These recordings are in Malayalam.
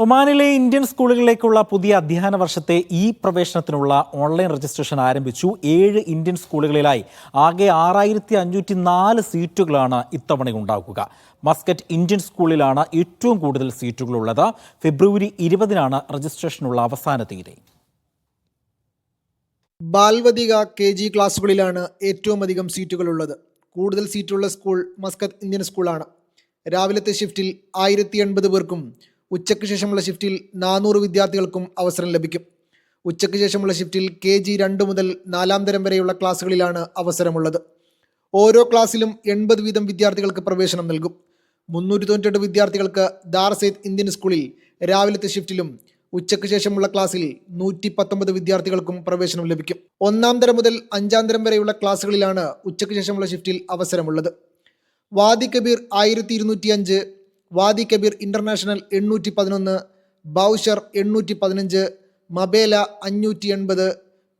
ഒമാനിലെ ഇന്ത്യൻ സ്കൂളുകളിലേക്കുള്ള പുതിയ അധ്യയന വർഷത്തെ പ്രവേശനത്തിനുള്ള ഓൺലൈൻ രജിസ്ട്രേഷൻ ആരംഭിച്ചു. 7 ഇന്ത്യൻ സ്കൂളുകളിലായി ആകെ 6504 സീറ്റുകളാണ് ഇത്തവണ ഉണ്ടാകുക. മസ്കറ്റ് ഇന്ത്യൻ സ്കൂളിലാണ് ഏറ്റവും കൂടുതൽ സീറ്റുകളുള്ളത്. ഫെബ്രുവരി 20-നാണ് രജിസ്ട്രേഷനുള്ള അവസാന തീയതി. ബാൽവതിക KG ക്ലാസുകളിലാണ് ഏറ്റവും അധികം സീറ്റുകളുള്ളത്. കൂടുതൽ സീറ്റുള്ള സ്കൂൾ മസ്കത്ത് ഇന്ത്യൻ സ്കൂളാണ്. രാവിലത്തെ ഷിഫ്റ്റിൽ 1080 പേർക്കും ഉച്ചയ്ക്ക് ശേഷമുള്ള ഷിഫ്റ്റിൽ 400 വിദ്യാർത്ഥികൾക്കും അവസരം ലഭിക്കും. ഉച്ചയ്ക്ക് ശേഷമുള്ള ഷിഫ്റ്റിൽ KG 2 മുതൽ 4-ാം തരം വരെയുള്ള ക്ലാസ്സുകളിലാണ് അവസരമുള്ളത്. ഓരോ ക്ലാസ്സിലും 80 വീതം വിദ്യാർത്ഥികൾക്ക് പ്രവേശനം നൽകും. 398 വിദ്യാർത്ഥികൾക്ക് ദാർ സെയ്ദ് ഇന്ത്യൻ സ്കൂളിൽ രാവിലത്തെ ഷിഫ്റ്റിലും ഉച്ചയ്ക്ക് ശേഷമുള്ള ക്ലാസ്സിൽ 119 വിദ്യാർത്ഥികൾക്കും പ്രവേശനം ലഭിക്കും. 1-ാം തരം മുതൽ 5-ാം തരം വരെയുള്ള ക്ലാസ്സുകളിലാണ് ഉച്ചയ്ക്ക് ശേഷമുള്ള ഷിഫ്റ്റിൽ അവസരമുള്ളത്. Wadi Kabir 1205, Wadi Kabir International 811, Bausher 815, Mabela 580,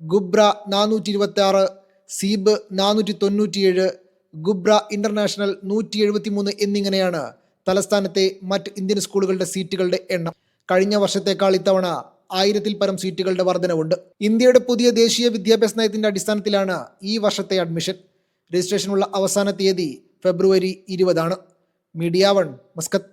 Ghubra 426, Seeb 497, Ghubra International 173 എന്നിങ്ങനെയാണ് തലസ്ഥാനത്തെ മറ്റ് ഇന്ത്യൻ സ്കൂളുകളുടെ സീറ്റുകളുടെ എണ്ണം. കഴിഞ്ഞ വർഷത്തേക്കാൾ ഇത്തവണ 1000-ൽ പരം സീറ്റുകളുടെ വർധനവുണ്ട്. ഇന്ത്യയുടെ പുതിയ ദേശീയ വിദ്യാഭ്യാസ നയത്തിന്റെ അടിസ്ഥാനത്തിലാണ് ഈ വർഷത്തെ അഡ്മിഷൻ. രജിസ്ട്രേഷനുള്ള അവസാന തീയതി ഫെബ്രുവരി 20-ആണ്. Media 1, Muscat.